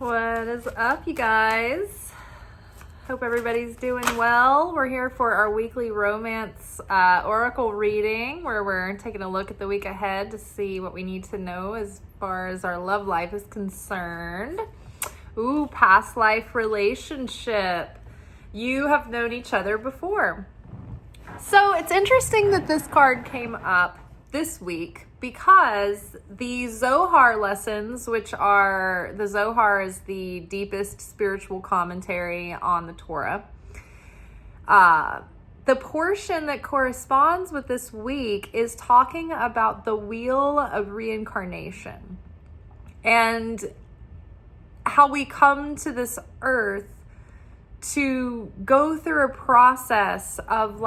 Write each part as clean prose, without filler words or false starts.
What is up, you guys? Hope everybody's doing well. We're here for our weekly romance oracle reading, where we're taking a look at the week ahead to see what we need to know as far as our love life is concerned. Ooh, past life relationship. You have known each other before. So it's interesting that this card came up this week because the Zohar lessons, which are, the Zohar is the deepest spiritual commentary on the Torah. The portion that corresponds with this week is talking about the wheel of reincarnation and how we come to this earth to go through a process of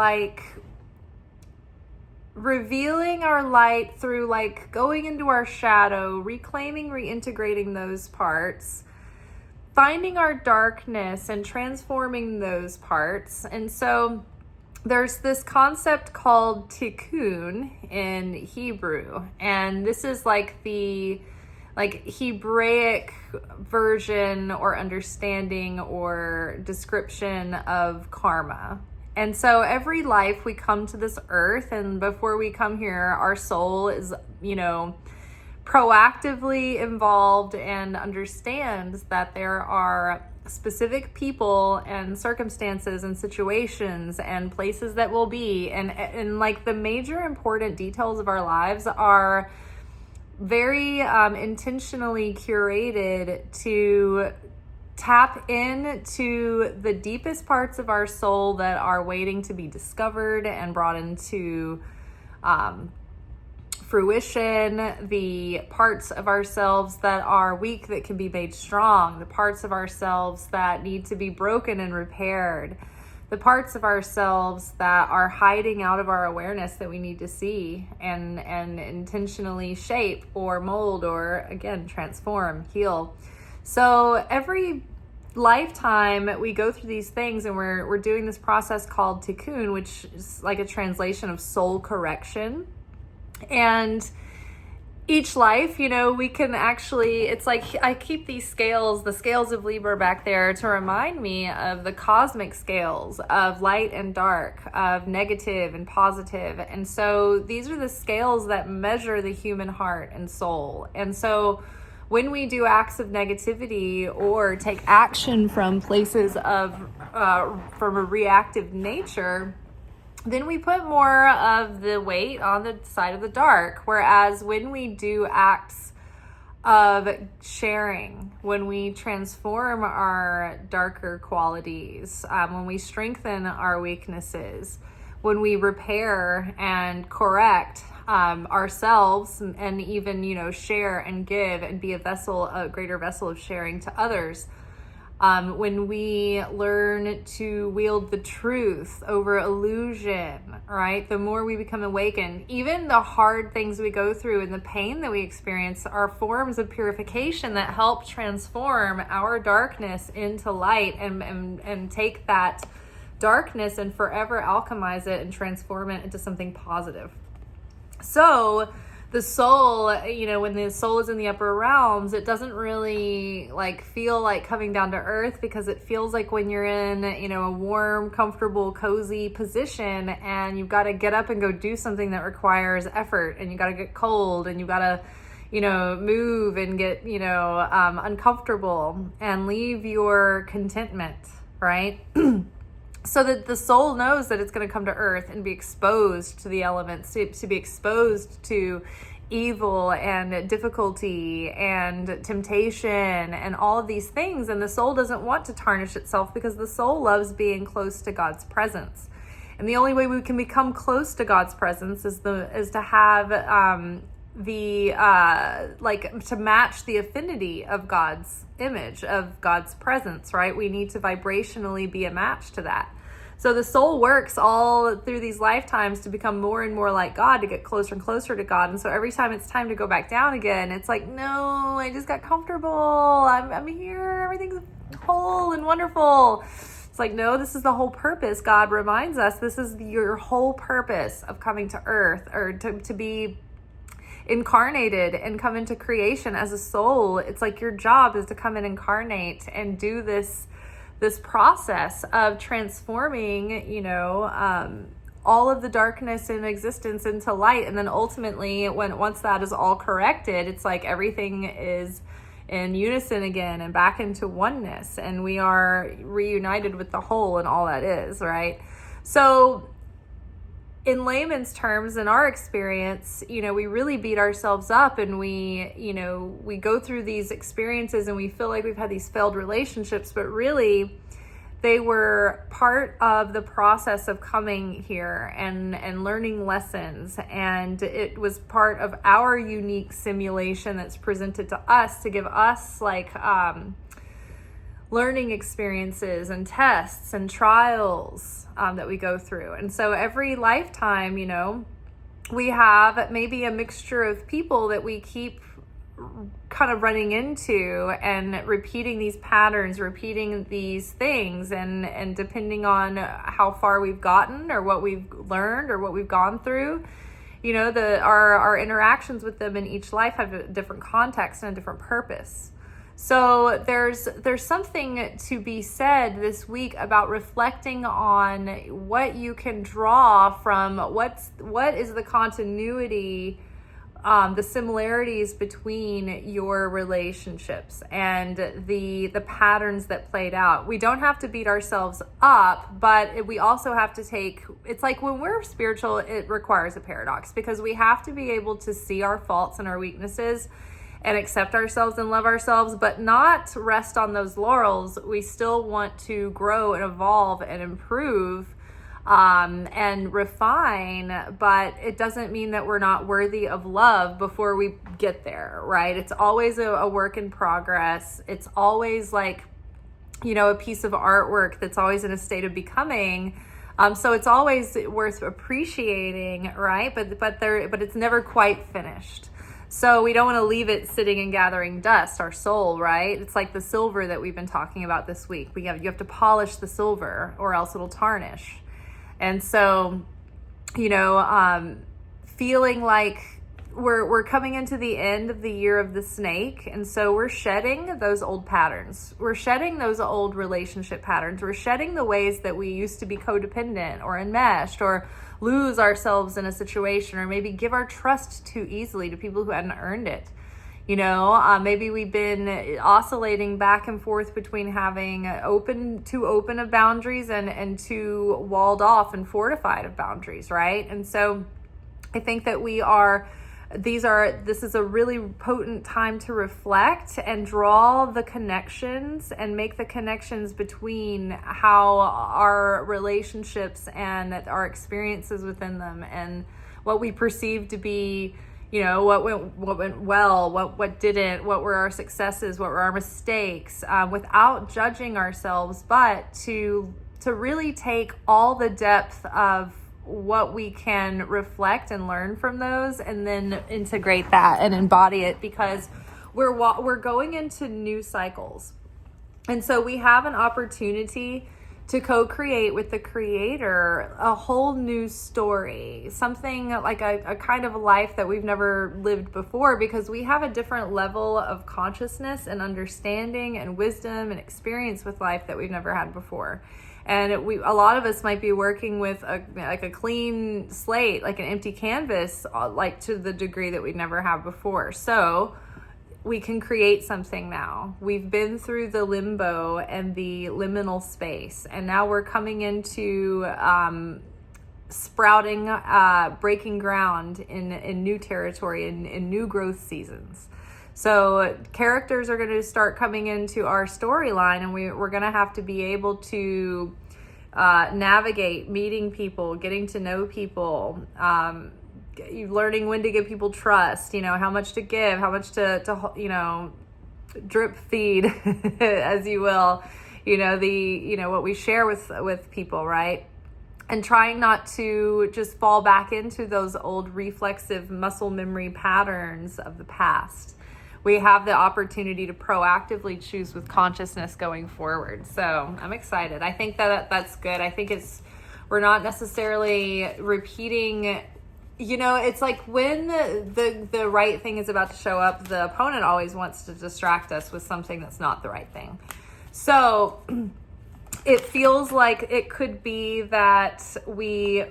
revealing our light through going into our shadow, reclaiming, reintegrating those parts, finding our darkness and transforming those parts. And so there's this concept called tikkun in Hebrew, and this is the Hebraic version or understanding or description of karma. And so every life we come to this earth, and before we come here, our soul is, proactively involved and understands that there are specific people and circumstances and situations and places that will be. And the major important details of our lives are very intentionally curated to tap into the deepest parts of our soul that are waiting to be discovered and brought into fruition, the parts of ourselves that are weak that can be made strong, the parts of ourselves that need to be broken and repaired, the parts of ourselves that are hiding out of our awareness that we need to see and intentionally shape or mold or, again, transform, heal. So every lifetime we go through these things, and we're doing this process called tikkun, which is like a translation of soul correction. And each life, we can actually, it's like I keep these scales, the scales of Libra back there to remind me of the cosmic scales of light and dark, of negative and positive. And so these are the scales that measure the human heart and soul. And so when we do acts of negativity or take action from places of from a reactive nature, then we put more of the weight on the side of the dark. Whereas when we do acts of sharing, when we transform our darker qualities, when we strengthen our weaknesses, when we repair and correct ourselves and even, share and give and be a greater vessel of sharing to others. When we learn to wield the truth over illusion, right? The more we become awakened, even the hard things we go through and the pain that we experience are forms of purification that help transform our darkness into light and take that darkness and forever alchemize it and transform it into something positive. So the soul, when the soul is in the upper realms, it doesn't really feel like coming down to earth, because it feels like when you're in, a warm, comfortable, cozy position and you've got to get up and go do something that requires effort, and you got to get cold, and you got to, move and get, uncomfortable and leave your contentment, right? So that the soul knows that it's going to come to earth and be exposed to the elements, to be exposed to evil and difficulty and temptation and all of these things. And the soul doesn't want to tarnish itself, because the soul loves being close to God's presence. And the only way we can become close to God's presence is to have to match the affinity of God's image, of God's presence, right? We need to vibrationally be a match to that. So the soul works all through these lifetimes to become more and more like God, to get closer and closer to God. And so every time it's time to go back down again, it's like, no, I just got comfortable. I'm here. Everything's whole and wonderful. It's like, no, this is the whole purpose. God reminds us this is your whole purpose of coming to earth, or to be incarnated and come into creation as a soul. It's like your job is to come and incarnate and do this process of transforming, all of the darkness in existence into light. And then ultimately, once that is all corrected, it's like everything is in unison again and back into oneness, and we are reunited with the whole and all that is, right? So in layman's terms, in our experience, we really beat ourselves up, and we go through these experiences and we feel like we've had these failed relationships, but really they were part of the process of coming here and learning lessons. And it was part of our unique simulation that's presented to us to give us learning experiences and tests and trials that we go through. And so every lifetime, we have maybe a mixture of people that we keep kind of running into and repeating these patterns, repeating these things, and depending on how far we've gotten or what we've learned or what we've gone through, our interactions with them in each life have a different context and a different purpose. So there's something to be said this week about reflecting on what you can draw from what is the continuity, the similarities between your relationships and the patterns that played out. We don't have to beat ourselves up, but we also have to it's like when we're spiritual, it requires a paradox, because we have to be able to see our faults and our weaknesses and accept ourselves and love ourselves, but not rest on those laurels. We still want to grow and evolve and improve and refine, but it doesn't mean that we're not worthy of love before we get there, right? It's always a work in progress. It's always like, a piece of artwork that's always in a state of becoming. So it's always worth appreciating, right? But it's never quite finished. So we don't want to leave it sitting and gathering dust, our soul, right? It's like the silver that we've been talking about this week. You have to polish the silver or else it'll tarnish. And so, feeling like we're coming into the end of the year of the snake. And so we're shedding those old patterns. We're shedding those old relationship patterns. We're shedding the ways that we used to be codependent or enmeshed or lose ourselves in a situation, or maybe give our trust too easily to people who hadn't earned it. Maybe we've been oscillating back and forth between having too open of boundaries and too walled off and fortified of boundaries, right? And so I think that this is a really potent time to reflect and draw the connections and make the connections between how our relationships and our experiences within them and what we perceive to be, what went well, what didn't, what were our successes, what were our mistakes, without judging ourselves, but to really take all the depth of what we can reflect and learn from those, and then integrate that and embody it, because we're going into new cycles. And so we have an opportunity to co-create with the Creator a whole new story, something like a kind of life that we've never lived before, because we have a different level of consciousness and understanding and wisdom and experience with life that we've never had before. And a lot of us might be working with a clean slate, like an empty canvas, like to the degree that we'd never have before. So we can create something now. We've been through the limbo and the liminal space, and now we're coming into sprouting, breaking ground in new territory, in new growth seasons. So characters are going to start coming into our storyline, and we're going to have to be able to navigate meeting people, getting to know people, learning when to give people trust, how much to give, how much to drip feed, as you will, what we share with people, right? And trying not to just fall back into those old reflexive muscle memory patterns of the past. We have the opportunity to proactively choose with consciousness going forward. So I'm excited. I think that's good. I think we're not necessarily repeating it's like when the right thing is about to show up, the opponent always wants to distract us with something that's not the right thing. So it feels like it could be that we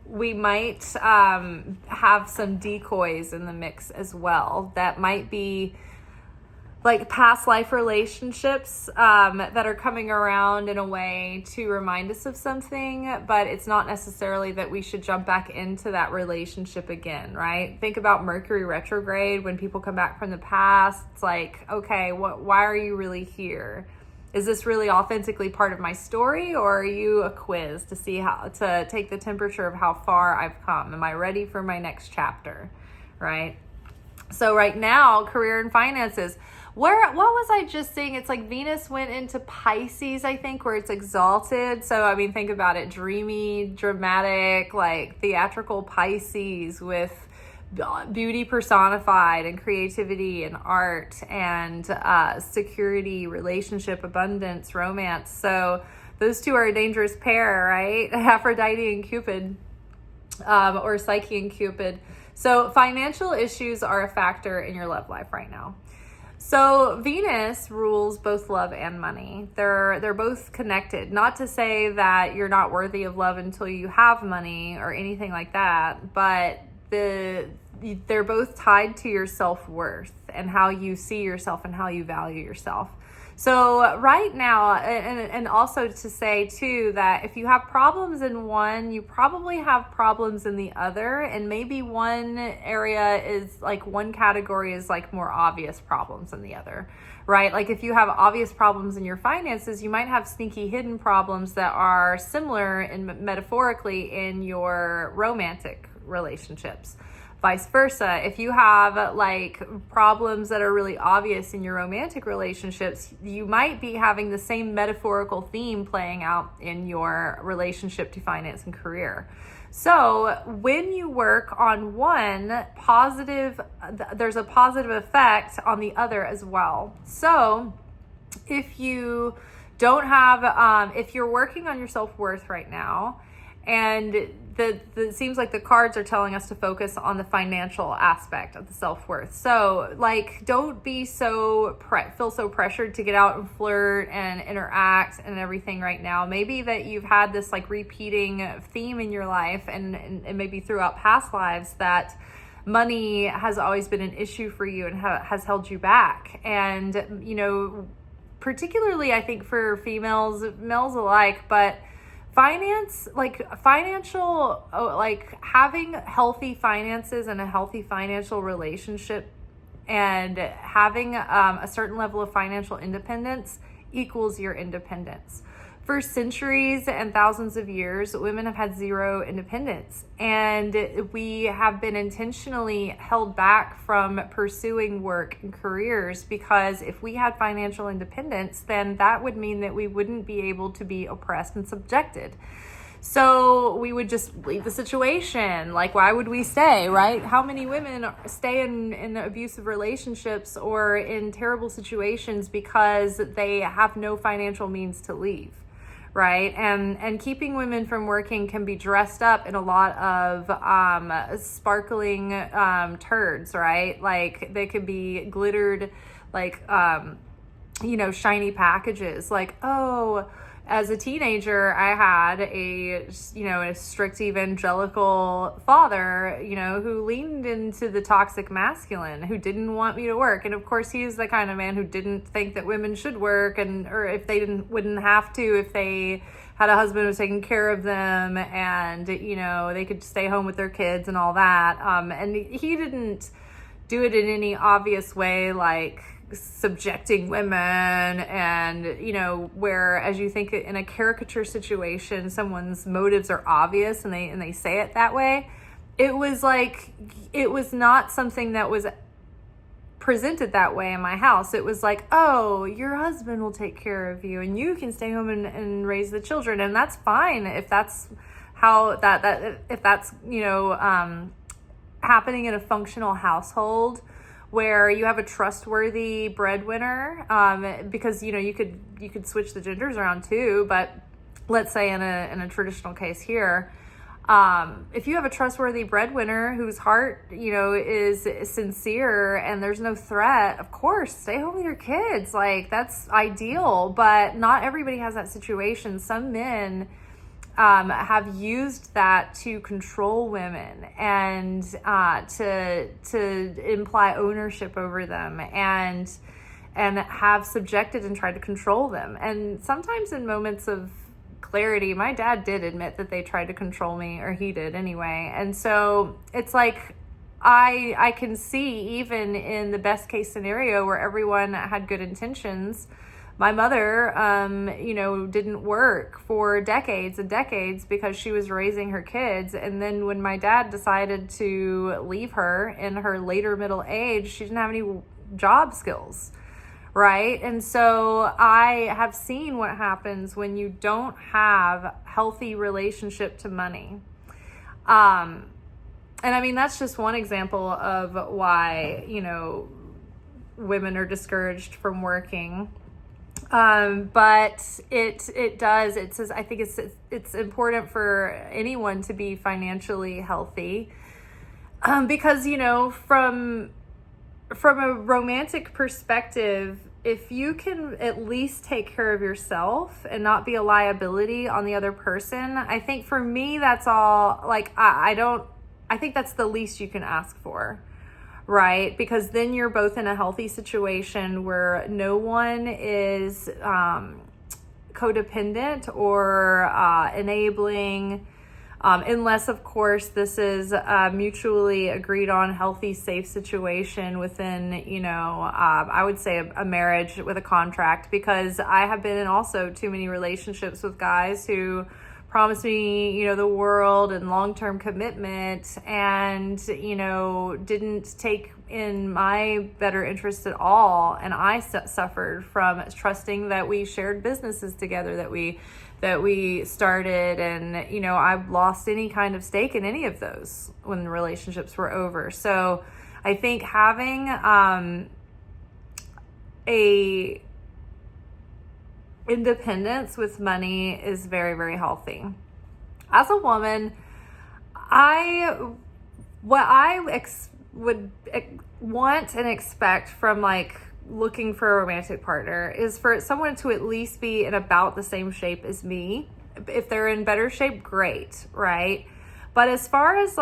might have some decoys in the mix as well. That might be like past life relationships that are coming around in a way to remind us of something, but it's not necessarily that we should jump back into that relationship again, right? Think about Mercury retrograde. When people come back from the past, it's like, okay, why are you really here? Is this really authentically part of my story, or are you a quiz to see how to take the temperature of how far I've come? Am I ready for my next chapter, right? So right now, career and finances. What was I just saying? It's like Venus went into Pisces, I think, where it's exalted. So, I mean, think about it. Dreamy, dramatic, like theatrical Pisces with beauty personified and creativity and art and security, relationship, abundance, romance. So those two are a dangerous pair, right? Aphrodite and Cupid, or Psyche and Cupid. So financial issues are a factor in your love life right now. So Venus rules both love and money. They're both connected. Not to say that you're not worthy of love until you have money or anything like that, but they're both tied to your self-worth and how you see yourself and how you value yourself. So right now, and also to say too, that if you have problems in one, you probably have problems in the other, and maybe one area is like, one category is like more obvious problems than the other, right? Like if you have obvious problems in your finances, you might have sneaky hidden problems that are similar and metaphorically in your romantic relationships. Vice versa, if you have like problems that are really obvious in your romantic relationships, you might be having the same metaphorical theme playing out in your relationship to finance and career. So when you work on one positive, there's a positive effect on the other as well. So if you don't have, if you're working on your self-worth right now, and it seems like the cards are telling us to focus on the financial aspect of the self-worth. So like, don't be feel so pressured to get out and flirt and interact and everything right now. Maybe that you've had this like repeating theme in your life and maybe throughout past lives that money has always been an issue for you and has held you back. And, particularly I think for females, males alike, but having healthy finances and a healthy financial relationship and having a certain level of financial independence equals your independence. For centuries and thousands of years, women have had zero independence, and we have been intentionally held back from pursuing work and careers, because if we had financial independence, then that would mean that we wouldn't be able to be oppressed and subjected. So we would just leave the situation. Like, why would we stay, right? How many women stay in abusive relationships or in terrible situations because they have no financial means to leave? Right. And keeping women from working can be dressed up in a lot of sparkling turds, right? Like they could be glittered, like, shiny packages. Like, oh, as a teenager, I had a strict evangelical father, who leaned into the toxic masculine, who didn't want me to work. And of course, he's the kind of man who didn't think that women should work, or if they wouldn't have to, if they had a husband who was taking care of them and, they could stay home with their kids and all that. And he didn't do it in any obvious way, like subjecting women and where, as you think in a caricature situation, someone's motives are obvious and they say it that way. It was not something that was presented that way in my house. It was like, oh, your husband will take care of you and you can stay home and raise the children, and that's fine if that's how if that's happening in a functional household where you have a trustworthy breadwinner, because you could switch the genders around too, but let's say in a traditional case here, If you have a trustworthy breadwinner whose heart, is sincere and there's no threat, of course, stay home with your kids. Like, that's ideal, but not everybody has that situation. Some men have used that to control women and to imply ownership over them and have subjected and tried to control them. And sometimes in moments of clarity, my dad did admit that they tried to control me, or he did anyway. And so it's like, I can see, even in the best case scenario where everyone had good intentions, my mother, didn't work for decades and decades because she was raising her kids. And then when my dad decided to leave her in her later middle age, she didn't have any job skills. Right. And so I have seen what happens when you don't have healthy relationship to money. And I mean, that's just one example of why, women are discouraged from working. But it says, I think it's important for anyone to be financially healthy. Because, from a romantic perspective, if you can at least take care of yourself and not be a liability on the other person, I think for me, that's all. Like, I think that's the least you can ask for, right? Because then you're both in a healthy situation where no one is codependent or enabling. Unless, of course, this is a mutually agreed on, healthy, safe situation within, I would say a marriage with a contract, because I have been in also too many relationships with guys who promised me, the world and long-term commitment and, didn't take in my better interest at all. And I suffered from trusting that we shared businesses together, that we started, and I've lost any kind of stake in any of those when the relationships were over. So I think having a independence with money is very, very healthy. As a woman, what I would want and expect from looking for a romantic partner is for someone to at least be in about the same shape as me. If they're in better shape, great, right? But as far as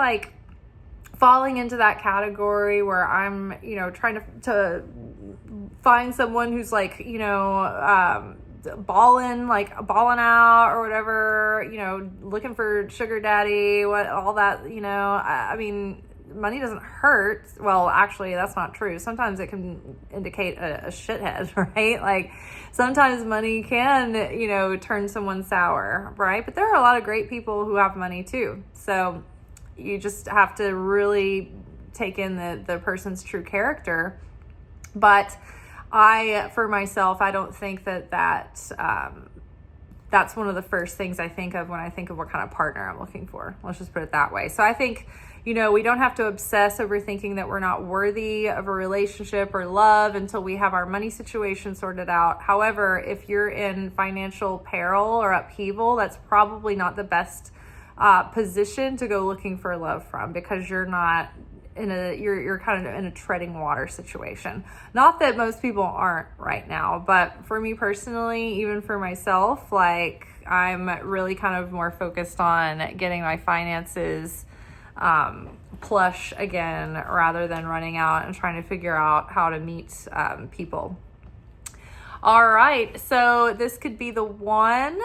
falling into that category where I'm, trying to find someone who's balling out or whatever, looking for sugar daddy, all that, I mean, money doesn't hurt. Well, actually, that's not true. Sometimes it can indicate a shithead, right? Sometimes money can, turn someone sour, right? But there are a lot of great people who have money too. So you just have to really take in the person's true character. But for myself, I don't think that's one of the first things I think of when I think of what kind of partner I'm looking for. Let's just put it that way. So I think, we don't have to obsess over thinking that we're not worthy of a relationship or love until we have our money situation sorted out. However, if you're in financial peril or upheaval, that's probably not the best position to go looking for love from, because you're not you're kind of in a treading water situation. Not that most people aren't right now, but for me personally, even for myself, I'm really kind of more focused on getting my finances plush again, rather than running out and trying to figure out how to meet people. All right, so this could be the one.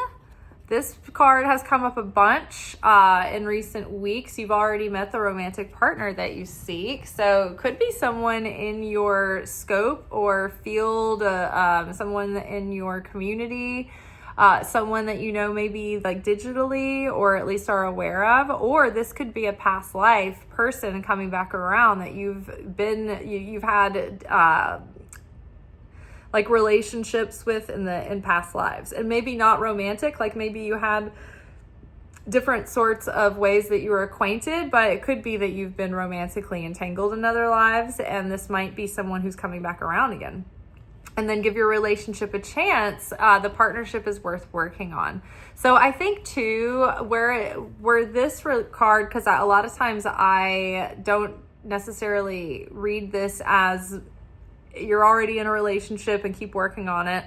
This card has come up a bunch in recent weeks. You've already met the romantic partner that you seek. So it could be someone in your scope or field, someone in your community, someone that maybe digitally or at least are aware of. Or this could be a past life person coming back around that you've had relationships with in past lives, and maybe not romantic, maybe you had different sorts of ways that you were acquainted, but it could be that you've been romantically entangled in other lives, and this might be someone who's coming back around again. and then give your relationship a chance, the partnership is worth working on. So I think too, where this card, because a lot of times I don't necessarily read this as you're already in a relationship and keep working on it.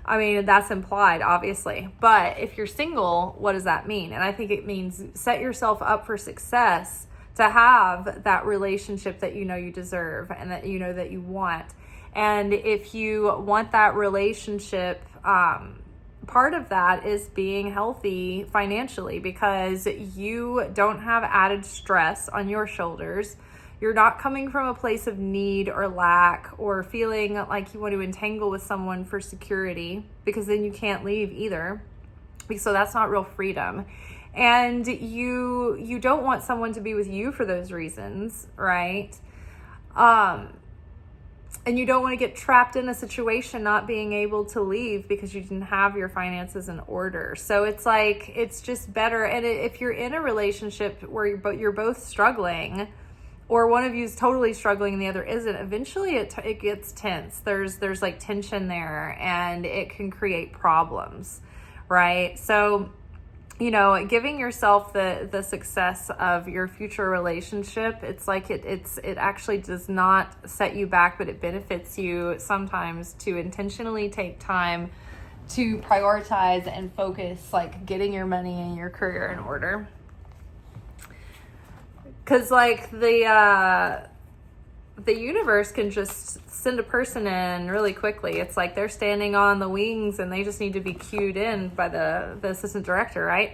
I mean, that's implied, obviously. But if you're single, what does that mean? And I think it means set yourself up for success to have that relationship that you know you deserve and that you know that you want. And if you want that relationship, part of that is being healthy financially, because you don't have added stress on your shoulders. You're not coming from a place of need or lack or feeling like you want to entangle with someone for security, because then you can't leave either. So that's not real freedom. And you don't want someone to be with you for those reasons, right? And you don't want to get trapped in a situation not being able to leave because you didn't have your finances in order. So it's like, it's just better. And if you're in a relationship where you're both struggling, or one of you is totally struggling and the other isn't, eventually it gets tense. There's like tension there, and it can create problems, right? So, you know, giving yourself the success of your future relationship, it's like it actually does not set you back, but it benefits you sometimes to intentionally take time to prioritize and focus, like getting your money and your career in order. Because like the universe can just send a person in really quickly. It's like they're standing on the wings and they just need to be cued in by the assistant director, right?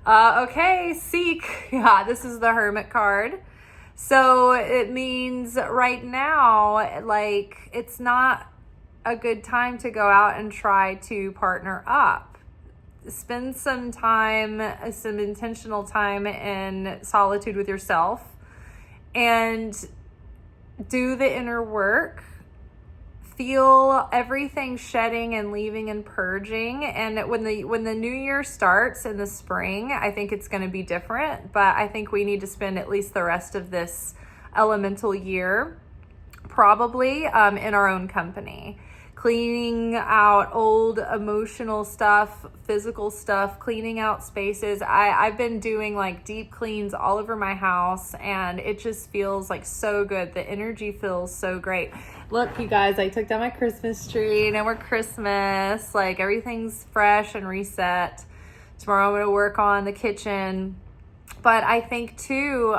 Okay, seek. Yeah, this is the Hermit card. So it means right now, like, it's not a good time to go out and try to partner up. Spend some time, some intentional time in solitude with yourself, and do the inner work. Feel everything shedding and leaving and purging. And when the new year starts in the spring, I think it's going to be different. But I think we need to spend at least the rest of this elemental year probably in our own company. Cleaning out old emotional stuff, physical stuff, cleaning out spaces. I've been doing like deep cleans all over my house, and it just feels like so good. The energy feels so great. Look, you guys, I took down my Christmas tree. Now we're Christmas. Like, everything's fresh and reset. Tomorrow I'm going to work on the kitchen. But I think too,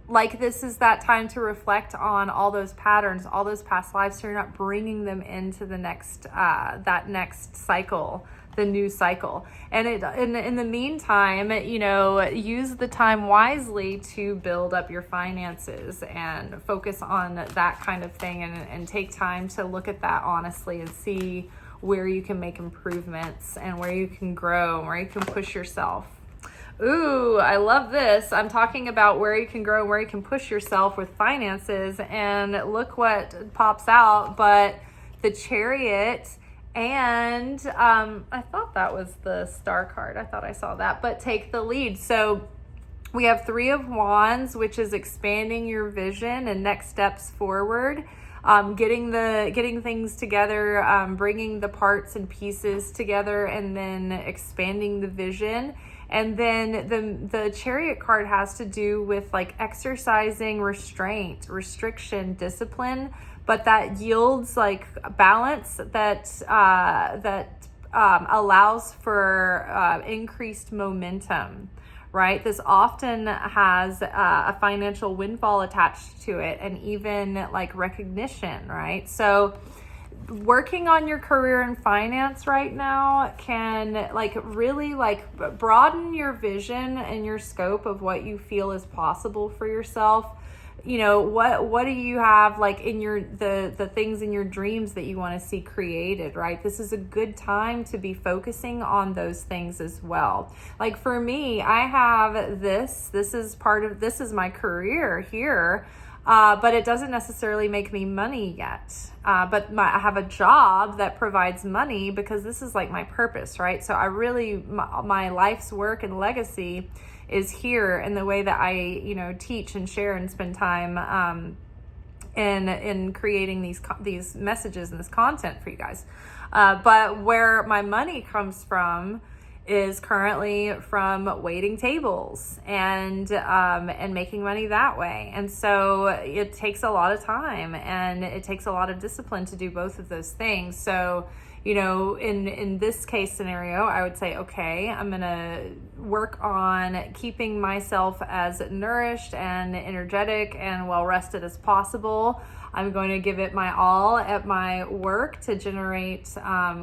like, this is that time to reflect on all those patterns, all those past lives, so you're not bringing them into the next, that next cycle, the new cycle. And in the meantime, you know, use the time wisely to build up your finances and focus on that kind of thing, and take time to look at that honestly and see where you can make improvements and where you can grow and where you can push yourself. Ooh, I love this. I'm talking about where you can grow and where you can push yourself with finances, and look what pops out, but the Chariot, and I thought that was the Star card. I thought I saw that, but take the lead. So we have Three of Wands, which is expanding your vision and next steps forward. Getting things together, bringing the parts and pieces together, and then expanding the vision. And then the Chariot card has to do with like exercising restraint, restriction, discipline, but that yields like balance that allows for increased momentum, right? This often has a financial windfall attached to it, and even like recognition, right? So working on your career and finance right now can like really like broaden your vision and your scope of what you feel is possible for yourself. You know, what do you have like in your the things in your dreams that you want to see created, right? This is a good time to be focusing on those things as well. Like for me, I have this is my career here. But it doesn't necessarily make me money yet. But I have a job that provides money because this is like my purpose, right? So my life's work and legacy is here in the way that I, teach and share and spend time in creating these messages and this content for you guys. But where my money comes from is currently from waiting tables and making money that way. And so it takes a lot of time and it takes a lot of discipline to do both of those things. So, you know, in this case scenario, I would say, okay, I'm going to work on keeping myself as nourished and energetic and well rested as possible. I'm going to give it my all at my work to generate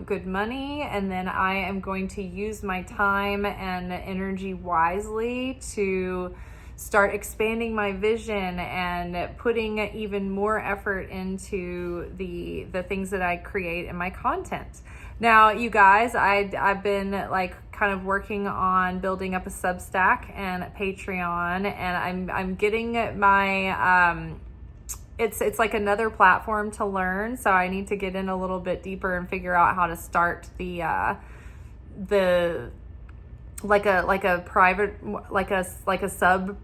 good money. And then I am going to use my time and energy wisely to start expanding my vision and putting even more effort into the things that I create in my content. Now, you guys, I've been like kind of working on building up a Substack and a Patreon, and I'm getting my it's like another platform to learn, so I need to get in a little bit deeper and figure out how to start the like a private, like a sub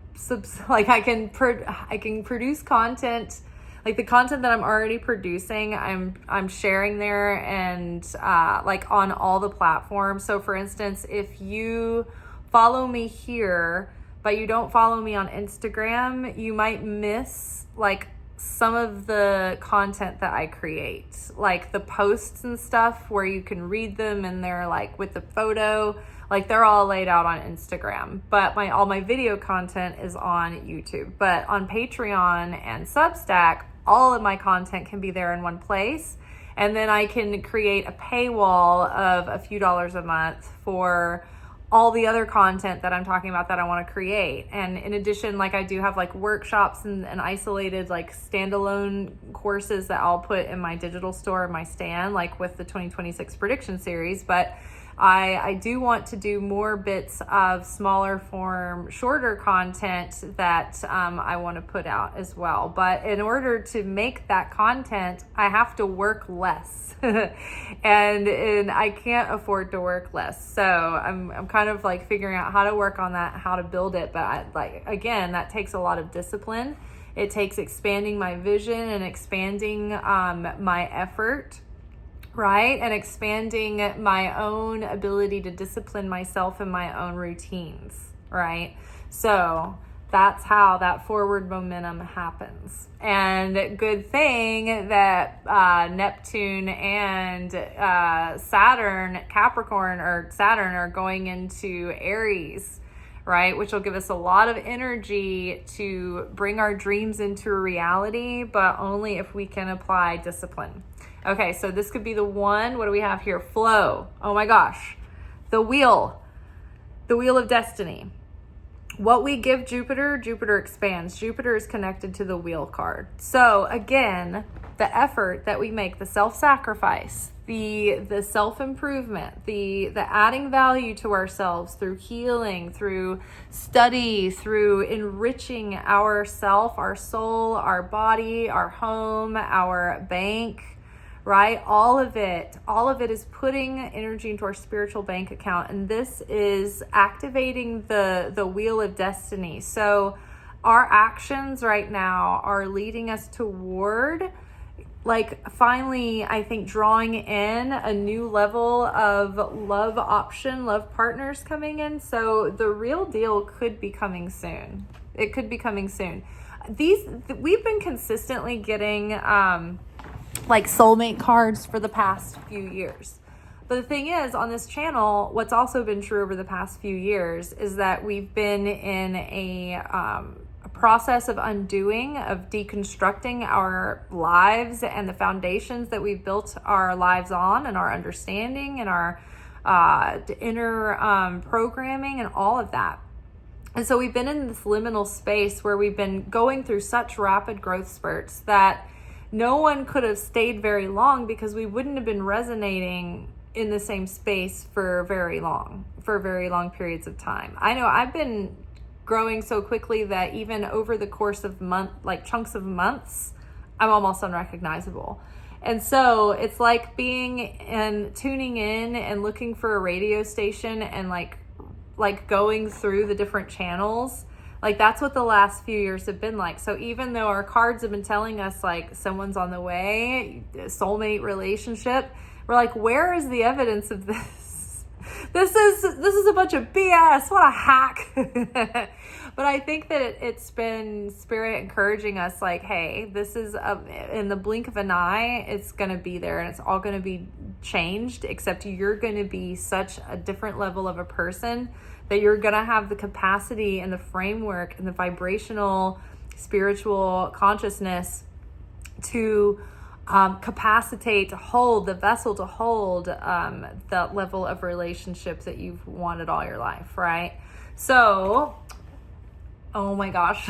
like I can produce content, like the content that I'm already producing, I'm sharing there and like on all the platforms. So for instance, if you follow me here but you don't follow me on Instagram, you might miss like some of the content that I create, like the posts and stuff where you can read them and they're like with the photo, like they're all laid out on Instagram, but all my video content is on YouTube. But on Patreon and Substack, all of my content can be there in one place. And then I can create a paywall of a few dollars a month for all the other content that I'm talking about that I want to create. And in addition, like I do have like workshops and isolated like standalone courses that I'll put in my digital store, in my stand, like with the 2026 prediction series. But I do want to do more bits of smaller form, shorter content that I want to put out as well. But in order to make that content, I have to work less. and I can't afford to work less. So I'm kind of like figuring out how to work on that, how to build it. But again, that takes a lot of discipline. It takes expanding my vision and expanding my effort, right? And expanding my own ability to discipline myself in my own routines, right? So that's how that forward momentum happens. And good thing that Neptune and Saturn, Capricorn or Saturn are going into Aries, right? Which will give us a lot of energy to bring our dreams into reality, but only if we can apply discipline. Okay, so this could be the one. What do we have here? Flow. Oh my gosh. The wheel of destiny. What we give Jupiter, Jupiter expands. Jupiter is connected to the wheel card. So again, the effort that we make, the self-sacrifice, the self-improvement, the adding value to ourselves through healing, through study, through enriching ourself, our soul, our body, our home, our bank, right? All of it is putting energy into our spiritual bank account. And this is activating the wheel of destiny. So our actions right now are leading us toward like finally, I think, drawing in a new level of love partners coming in. So the real deal could be coming soon. It could be coming soon. We've been consistently getting like soulmate cards for the past few years. But the thing is, on this channel, what's also been true over the past few years is that we've been in a process of undoing, of deconstructing our lives and the foundations that we've built our lives on, and our understanding and our inner programming and all of that. And so we've been in this liminal space where we've been going through such rapid growth spurts that no one could have stayed very long, because we wouldn't have been resonating in the same space for very long periods of time. I know I've been growing so quickly that even over the course of chunks of months, I'm almost unrecognizable. And so it's like tuning in and looking for a radio station and like going through the different channels. Like, that's what the last few years have been like. So even though our cards have been telling us like someone's on the way, soulmate relationship, we're like, where is the evidence of this? This is a bunch of BS. What a hack. But I think that it's been Spirit encouraging us like, hey, this is in the blink of an eye, it's going to be there, and it's all going to be changed, except you're going to be such a different level of a person that you're going to have the capacity and the framework and the vibrational spiritual consciousness to capacitate, to hold the vessel, to hold that level of relationship that you've wanted all your life, right? So, oh my gosh.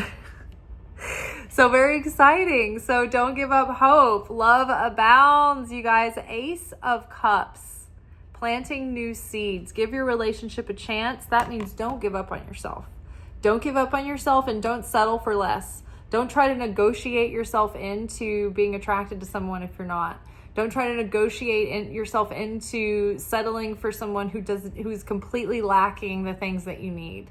So very exciting. So don't give up hope. Love abounds, you guys. Ace of Cups. Planting new seeds. Give your relationship a chance. That means don't give up on yourself. Don't give up on yourself, and don't settle for less. Don't try to negotiate yourself into being attracted to someone if you're not. Don't try to negotiate yourself into settling for someone who's completely lacking the things that you need.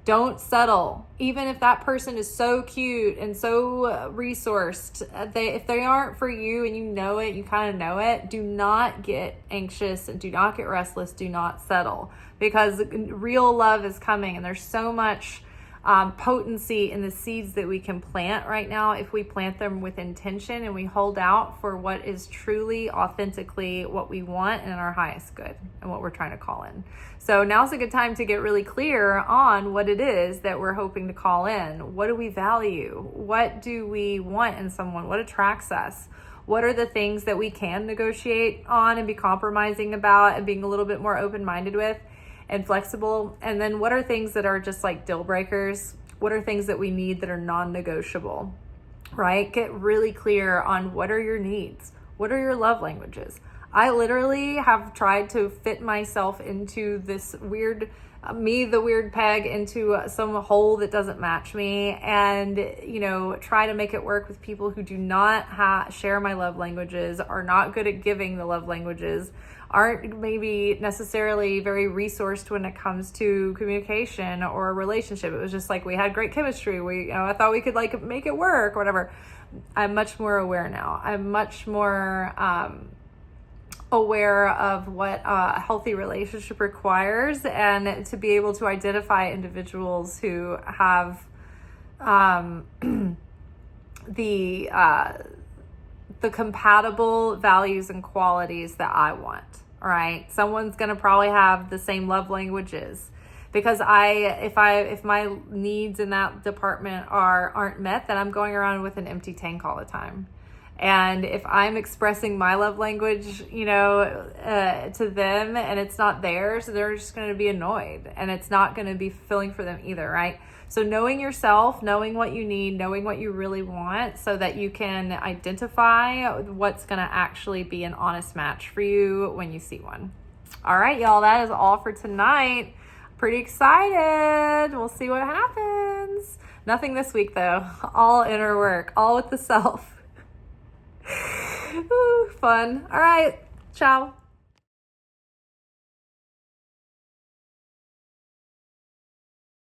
Don't settle. Even if that person is so cute and so resourced, if they aren't for you and you know it, you kind of know it, do not get anxious and do not get restless. Do not settle, because real love is coming, and there's so much potency in the seeds that we can plant right now if we plant them with intention and we hold out for what is truly, authentically what we want and our highest good and what we're trying to call in. So now's a good time to get really clear on what it is that we're hoping to call in. What do we value? What do we want in someone? What attracts us? What are the things that we can negotiate on and be compromising about and being a little bit more open-minded with and flexible? And then what are things that are just like deal breakers? What are things that we need that are non-negotiable, right? Get really clear on what are your needs? What are your love languages? I literally have tried to fit myself into this weird, the weird peg into some hole that doesn't match me, and, try to make it work with people who do not share my love languages, are not good at giving the love languages, aren't maybe necessarily very resourced when it comes to communication or a relationship. It was just like we had great chemistry. I thought we could like make it work or whatever. I'm much more aware now. I'm much more aware of what a healthy relationship requires, and to be able to identify individuals who have the compatible values and qualities that I want. All right, someone's gonna probably have the same love languages, because if my needs in that department aren't met, then I'm going around with an empty tank all the time. And if I'm expressing my love language, to them and it's not theirs, they're just going to be annoyed, and it's not going to be fulfilling for them either, right? So knowing yourself, knowing what you need, knowing what you really want, so that you can identify what's going to actually be an honest match for you when you see one. All right, y'all, that is all for tonight. Pretty excited. We'll see what happens. Nothing this week, though. All inner work, all with the self. Ooh, fun. All right. Ciao.